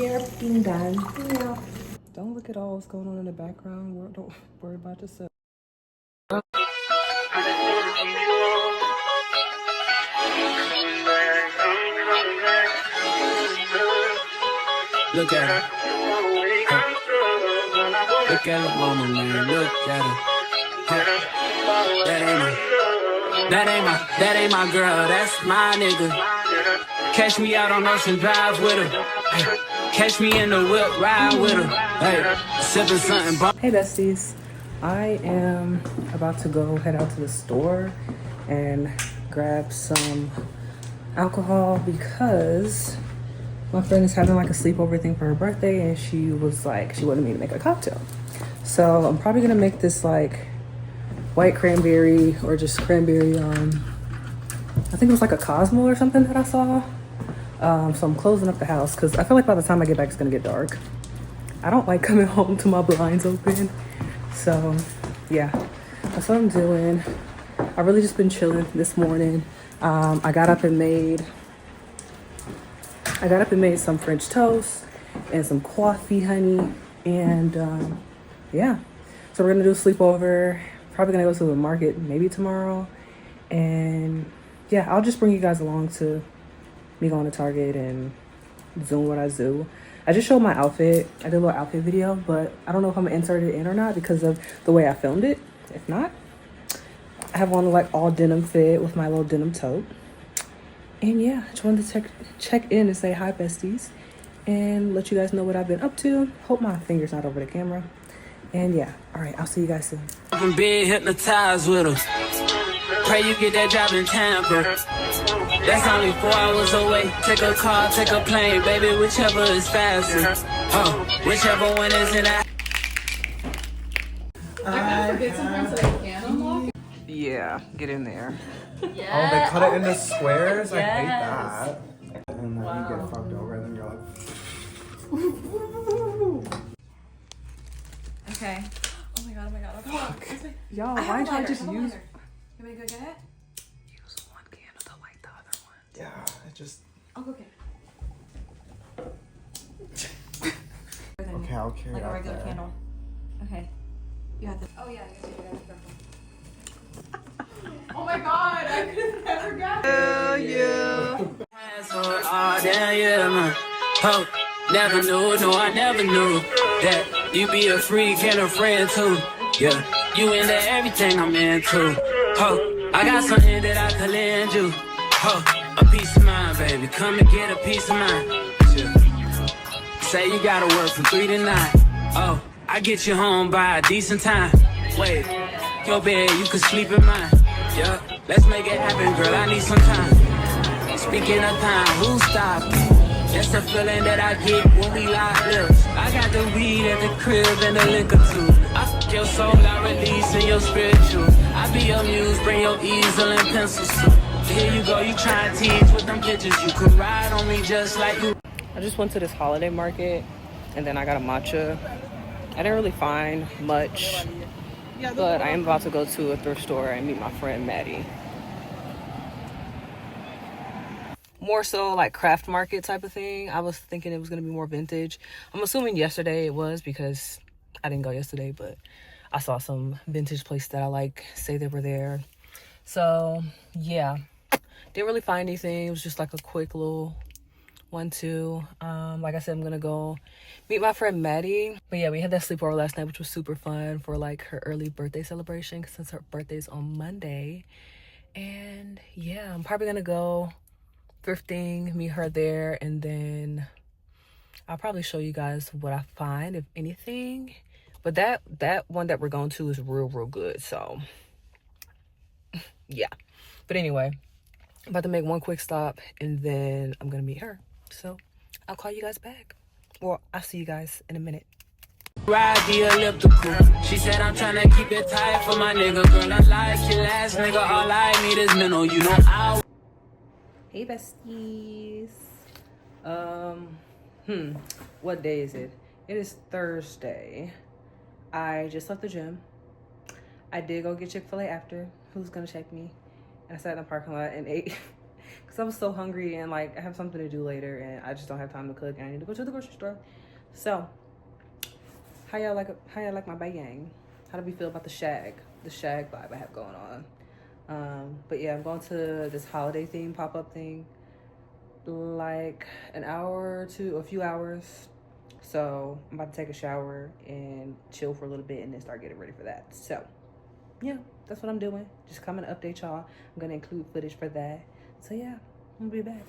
hair being done. Yeah. Don't look at all what's going on in the background. Don't worry about yourself. Look at her. Look at her mama, man. Look at her. That ain't my girl. That's my nigga. Catch me out on Ocean Drive with her. Catch me in the whip, ride with her. Hey, sipping something. Hey besties, I am about to go head out to the store and grab some alcohol because my friend is having like a sleepover thing for her birthday, and she was like, she wanted me to make a cocktail. So I'm probably gonna make this like white cranberry or just cranberry, I think it was like a Cosmo or something that I saw. So I'm closing up the house because I feel like by the time I get back it's gonna get dark. I don't like coming home to my blinds open. So yeah, that's what I'm doing. I've really just been chilling this morning. I got up and made some French toast and some coffee, honey, and yeah. So we're gonna do a sleepover. Probably gonna go to the market maybe tomorrow, and yeah, I'll just bring you guys along to me going to Target and doing what I do. I just showed my outfit. I did a little outfit video, but I don't know if I'm gonna insert it in or not because of the way I filmed it. If not, I have on like all denim fit with my little denim tote. And yeah, I just wanted to check in and say hi besties and let you guys know what I've been up to. Hope my finger's not over the camera. And yeah, all right, I'll see you guys soon. I'm being hypnotized with her. Pray you get that job in Tampa. That's only 4 hours away. Take a car, take a plane, baby, whichever is faster. Oh, whichever one is in that. I kind of forget sometimes that I can unlock. Yeah, get in there. Yeah. Oh, they cut it into squares? I hate that. And then you get fucked over and then you're like... Okay. Oh my god, Fuck. Y'all, why don't y'all just use... You want me to go get it? Use one candle to light the other one. Yeah, it just... I'll go get it. Okay, I'll carry Like it a out regular there. candle. Okay. You got this. Oh yeah, you got it. Oh my god, I could have never got it. Hell yeah. Oh, damn, yeah, man. Oh, never knew, no, I never knew that you be a freak and a friend too. Yeah, you into everything I'm into. Oh, I got something that I could lend you. Oh, a peace of mind, baby. Come and get a peace of mind. Yeah. Say you gotta work from 3 to 9. Oh, I get you home by a decent time. Wait, your bed, you can sleep in mine. Yeah, let's make it happen, girl. I need some time. Speaking of time, who stopped? That's the feeling that I get when we lock lips. I got the weed at the crib and the liquor too. I fuck your soul, I release in your spiritual. I be your muse, bring your easel and pencils too. Here you go, you try to tease with them pictures. You could ride on me just like you. I just went to this holiday market and then I got a matcha. I didn't really find much, but I am about to go to a thrift store and meet my friend Maddie. More so like craft market type of thing. I was thinking it was gonna be more vintage. I'm assuming yesterday it was because I didn't go yesterday, but I saw some vintage places that I like say they were there. So yeah, didn't really find anything. It was just like a quick little 1-2. Like I said, I'm gonna go meet my friend Maddie. But yeah, we had that sleepover last night, which was super fun for like her early birthday celebration since her birthday's on Monday. And yeah, I'm probably gonna go thrifting, meet her there, and then I'll probably show you guys what I find, if anything. But that one that we're going to is real good, so yeah. But anyway, I'm about to make one quick stop and then I'm gonna meet her, so I'll call you guys back, or I'll see you guys in a minute. Ride the elliptical. She said I'm trying to keep it tight for my nigga. Girl, I like your last nigga. All I need is mental. You know I. Hey besties. What day is it? It is Thursday. I just left the gym. I did go get Chick-fil-A after. Who's gonna check me? And I sat in the parking lot and ate because I was so hungry and like I have something to do later and I just don't have time to cook and I need to go to the grocery store. So how y'all like my bang? How do we feel about the shag vibe I have going on? But yeah, I'm going to this holiday theme pop-up thing like an hour to a few hours. So I'm about to take a shower and chill for a little bit and then start getting ready for that. So yeah, that's what I'm doing. Just coming to update y'all. I'm gonna include footage for that. So yeah, I'm gonna be back.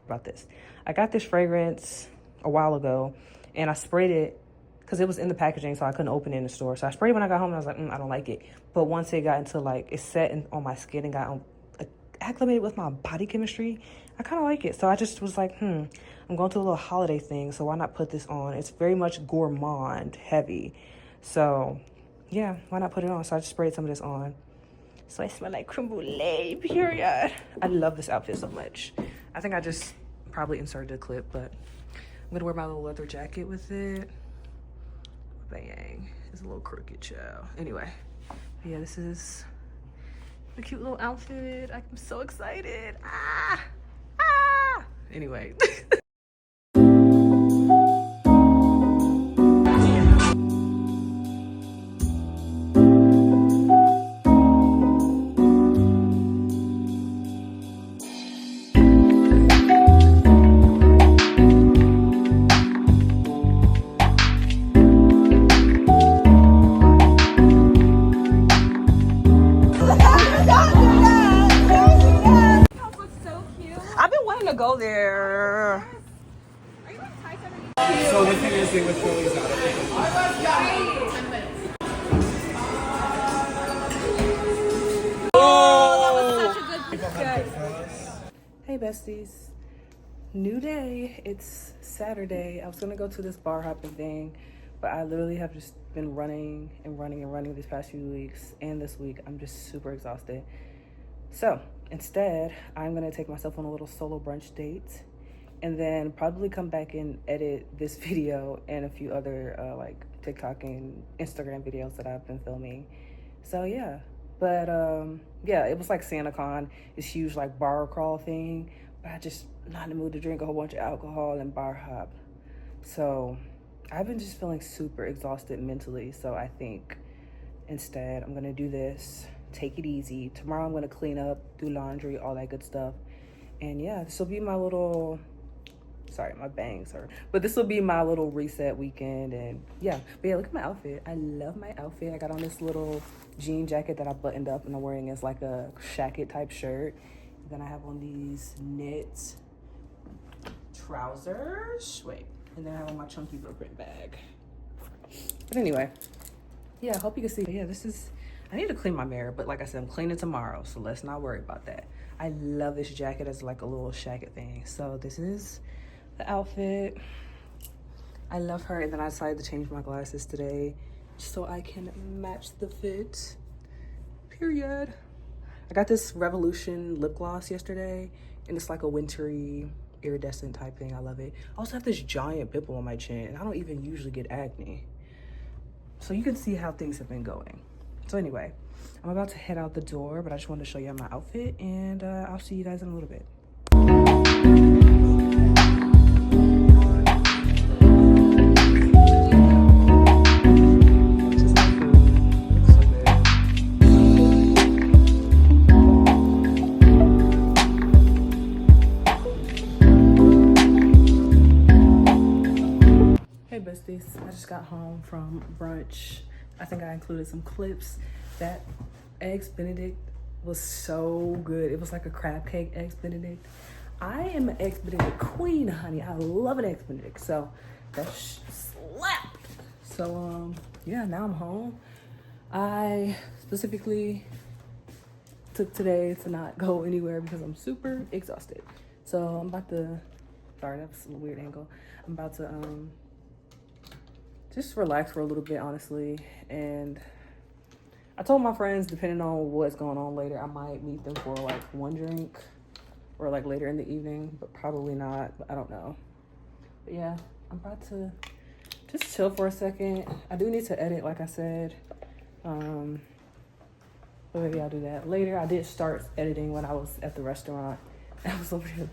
About this, I got this fragrance a while ago and I sprayed it because it was in the packaging, so I couldn't open it in the store. So I sprayed it when I got home and I was like, I don't like it. But once it got into like, it set on my skin and got acclimated with my body chemistry, I kind of like it. So I just was like, I'm going to a little holiday thing, so why not put this on? It's very much gourmand heavy. So yeah, why not put it on? So I just sprayed some of this on. So I smell like creme brulee, period. I love this outfit so much. I think I just probably inserted a clip, but I'm gonna wear my little leather jacket with it. Bang, it's a little crooked, child. Anyway, yeah, this is a cute little outfit. I'm so excited. Anyway. I've been wanting to go there. So what can you say with Philly's out of it? Hey besties, new day. It's Saturday. I was gonna go to this bar hopping thing, but I literally have just been running these past few weeks, and this week I'm just super exhausted. So instead, I'm gonna take myself on a little solo brunch date and then probably come back and edit this video and a few other like TikTok and Instagram videos that I've been filming. So yeah, but yeah, it was like SantaCon, this huge like bar crawl thing, but I just not in the mood to drink a whole bunch of alcohol and bar hop. So I've been just feeling super exhausted mentally. So I think instead I'm gonna do this, take it easy. Tomorrow I'm gonna clean up, do laundry, all that good stuff. And yeah, this will be my little, sorry, my bangs hurt, but this will be my little reset weekend. And yeah, but yeah, look at my outfit. I love my outfit. I got on this little jean jacket that I buttoned up and I'm wearing as like a shacket type shirt. And then I have on these knit trousers. Wait, and then I have on my chunky Brooklyn bag. But anyway, yeah, I hope you can see. Yeah, this is, I need to clean my mirror, but like I said, I'm cleaning tomorrow, so let's not worry about that. I love this jacket as like a little shacket thing. So this is the outfit. I love her. And then I decided to change my glasses today so I can match the fit, period. I got this Revolution lip gloss yesterday and it's like a wintry iridescent type thing. I love it. I also have this giant pimple on my chin and I don't even usually get acne. So you can see how things have been going. So anyway, I'm about to head out the door, but I just wanted to show you my outfit and I'll see you guys in a little bit. Hey besties, I just got home from brunch. I think I included some clips. That eggs Benedict was so good. It was like a crab cake eggs Benedict. I am an eggs Benedict queen, honey. I love an eggs Benedict. So that slapped. So yeah, now I'm home. I specifically took today to not go anywhere because I'm super exhausted. So I'm about to, sorry, that was a weird angle. I'm about to just relax for a little bit, honestly. And I told my friends, depending on what's going on later, I might meet them for like one drink or like later in the evening, but probably not. I don't know. But yeah, I'm about to just chill for a second. I do need to edit, like I said. But maybe I'll do that later. I did start editing when I was at the restaurant. I was over there,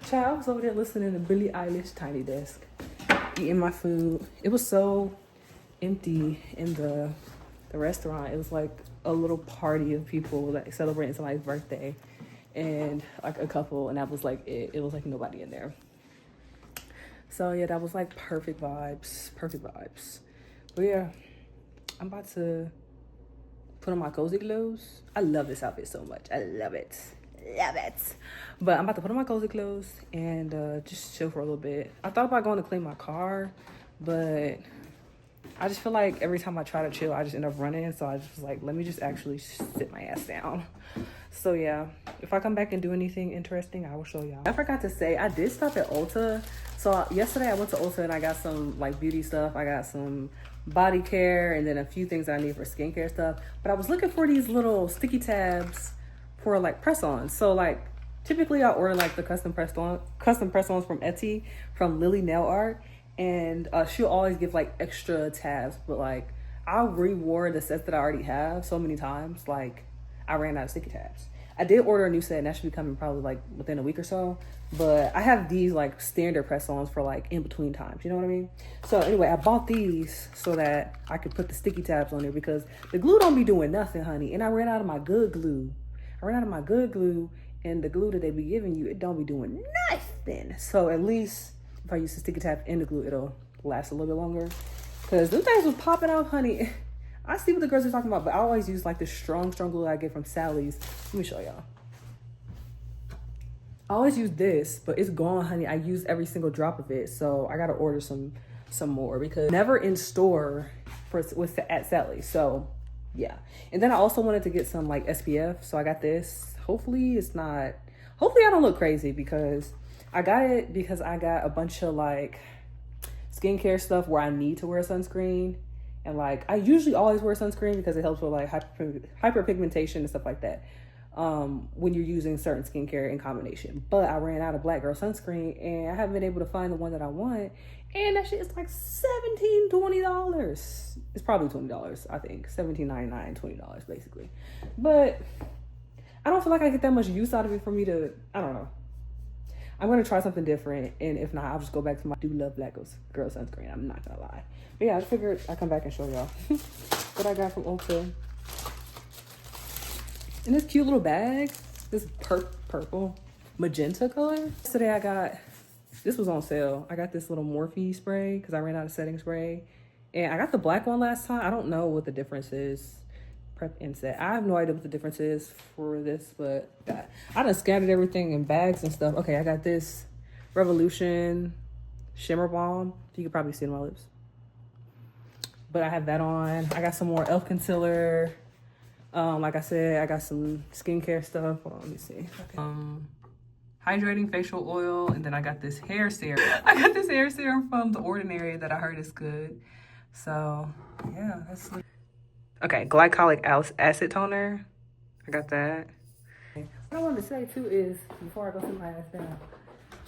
child, I was over there listening to Billie Eilish Tiny Desk, eating my food. It was so empty in the restaurant. It was like a little party of people like celebrating somebody's birthday and like a couple, and that was like it was like nobody in there. So yeah, that was like perfect vibes. But yeah, I'm about to put on my cozy clothes. I love this outfit so much. I love it. But I'm about to put on my cozy clothes and just chill for a little bit. I thought about going to clean my car, but I just feel like every time I try to chill, I just end up running. So I just was like, let me just actually sit my ass down. So yeah, if I come back and do anything interesting, I will show y'all. I forgot to say, I did stop at Ulta. So yesterday I went to Ulta and I got some like beauty stuff. I got some body care and then a few things that I need for skincare stuff. But I was looking for these little sticky tabs for like press-ons. So like typically I order like the custom press-ons from Etsy, from Lily Nail Art. And she'll always give like extra tabs, but like I rewore the sets that I already have so many times, like I ran out of sticky tabs. I did order a new set and that should be coming probably like within a week or so, but I have these like standard press-ons for like in between times, you know what I mean? So anyway, I bought these so that I could put the sticky tabs on there because the glue don't be doing nothing, honey. And I ran out of my good glue. And the glue that they be giving you, it don't be doing nothing. So at least if I use the sticky tab in the glue, it'll last a little bit longer. Because them things was popping out, honey. I see what the girls are talking about, but I always use like the strong glue I get from Sally's. Let me show y'all. I always use this, but it's gone, honey. I use every single drop of it. So I gotta order some more because never in store at Sally's. So yeah. And then I also wanted to get some like SPF. So I got this. Hopefully I don't look crazy because I got it because I got a bunch of like skincare stuff where I need to wear sunscreen. And like, I usually always wear sunscreen because it helps with like hyperpigmentation and stuff like that. When you're using certain skincare in combination. But I ran out of black girl sunscreen and I haven't been able to find the one that I want. And that shit is like $17, $20. It's probably $20, I think. $17.99, $20 basically. But I don't feel like I get that much use out of it for me to, I don't know. I'm going to try something different. And if not, I'll just go back to my do love black girl sunscreen. I'm not going to lie. But yeah, I figured I'd come back and show y'all what I got from Ulta. In this cute little bag, this purple magenta color. Yesterday this was on sale. I got this little Morphe spray because I ran out of setting spray. And I got the black one last time. I don't know what the difference is. Prep and set. I have no idea what the difference is for this, but I done scattered everything in bags and stuff. Okay, I got this Revolution Shimmer Balm. You can probably see it on my lips. But I have that on. I got some more e.l.f. concealer. Like I said, I got some skincare stuff. Hold on, let me see. Okay. Hydrating facial oil, and then I got this hair serum. I got this hair serum from The Ordinary that I heard is good. So yeah, that's okay. Glycolic acid toner. I got that. What I wanted to say too is before I go sit my ass down,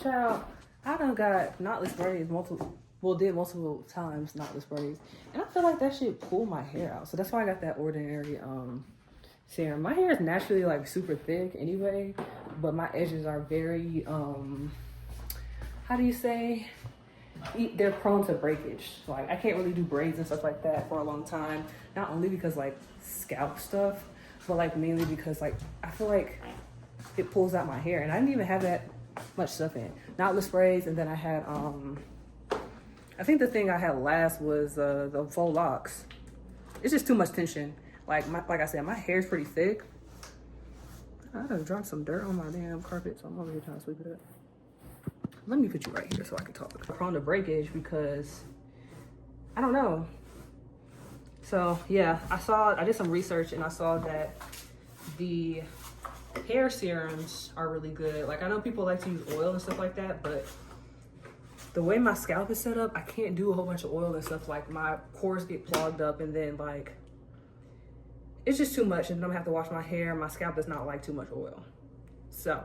child, I done got knotless braids multiple times, knotless braids, and I feel like that shit pull my hair out. So that's why I got that Ordinary serum. My hair is naturally like super thick anyway, but my edges are very how do you say, they're prone to breakage. Like I can't really do braids and stuff like that for a long time, not only because like scalp stuff, but like mainly because like I feel like it pulls out my hair, and I didn't even have that much stuff in knotless braids. And then I had I think the thing I had last was the faux locks. It's just too much tension. Like I said, my hair's pretty thick. I done dropped some dirt on my damn carpet, so I'm over here trying to sweep it up. Let me put you right here so I can talk. I'm prone to breakage because I don't know. So yeah, I did some research and I saw that the hair serums are really good. Like I know people like to use oil and stuff like that, but the way my scalp is set up, I can't do a whole bunch of oil and stuff. Like my pores get clogged up, and then like it's just too much, and then I'm gonna have to wash my hair. My scalp does not like too much oil. So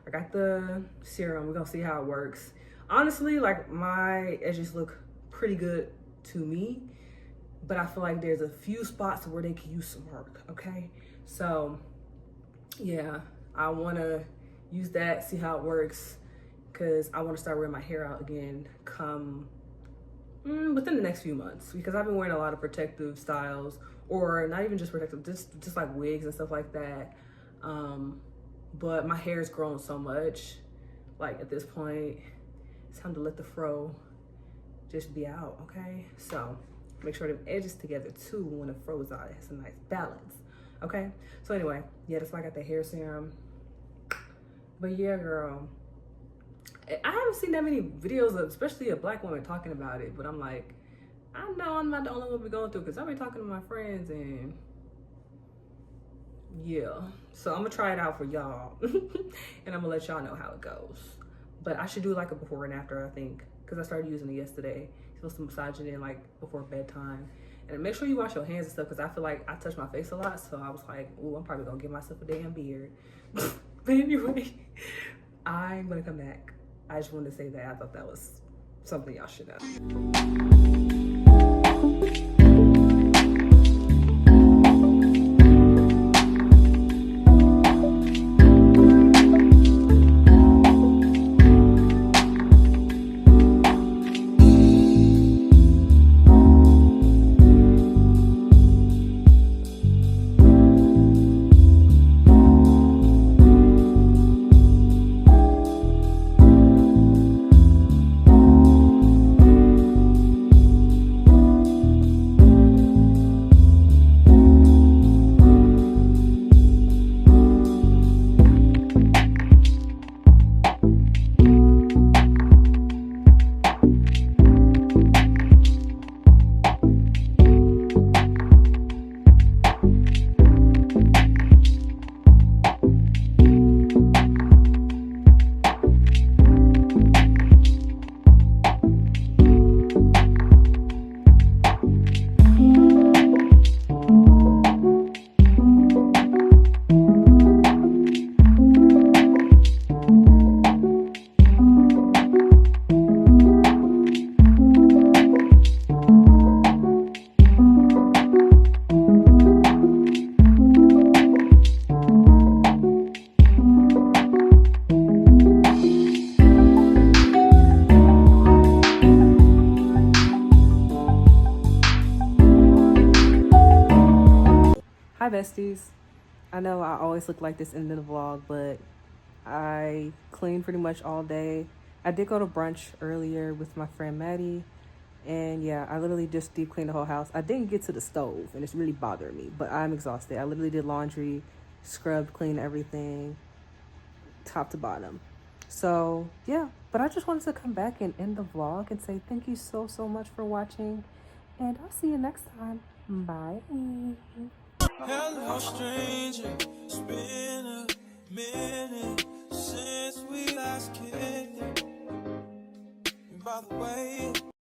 I got the serum. We're gonna see how it works. Honestly, like my edges look pretty good to me, but I feel like there's a few spots where they can use some work, okay? So yeah, I wanna use that, see how it works, because I want to start wearing my hair out again come within the next few months, because I've been wearing a lot of protective styles, or not even just protective, just like wigs and stuff like that. But my hair's grown so much, like at this point, it's time to let the fro just be out, okay? So make sure the edges together too when the fro's out. It has a nice balance, okay? So anyway, yeah, that's why I got the hair serum. But yeah, girl, I haven't seen that many videos of, especially a black woman talking about it, but I'm like, I know I'm not the only one be going through, because I've been talking to my friends, and yeah. So I'm gonna try it out for y'all and I'm gonna let y'all know how it goes. But I should do like a before and after, I think, because I started using it yesterday. You're supposed to massage it in like before bedtime. And make sure you wash your hands and stuff, because I feel like I touch my face a lot, so I was like, ooh, I'm probably gonna give myself a damn beard. But anyway, I'm gonna come back. I just wanted to say that I thought that was something y'all should know. Hi besties. I know I always look like this in the vlog, but I cleaned pretty much all day. I did go to brunch earlier with my friend Maddie, and yeah, I literally just deep cleaned the whole house. I didn't get to the stove, and it's really bothering me, but I'm exhausted. I literally did laundry, scrubbed, cleaned everything, top to bottom. So yeah, but I just wanted to come back and end the vlog and say thank you so much for watching, and I'll see you next time. Bye. Hello, stranger. It's been a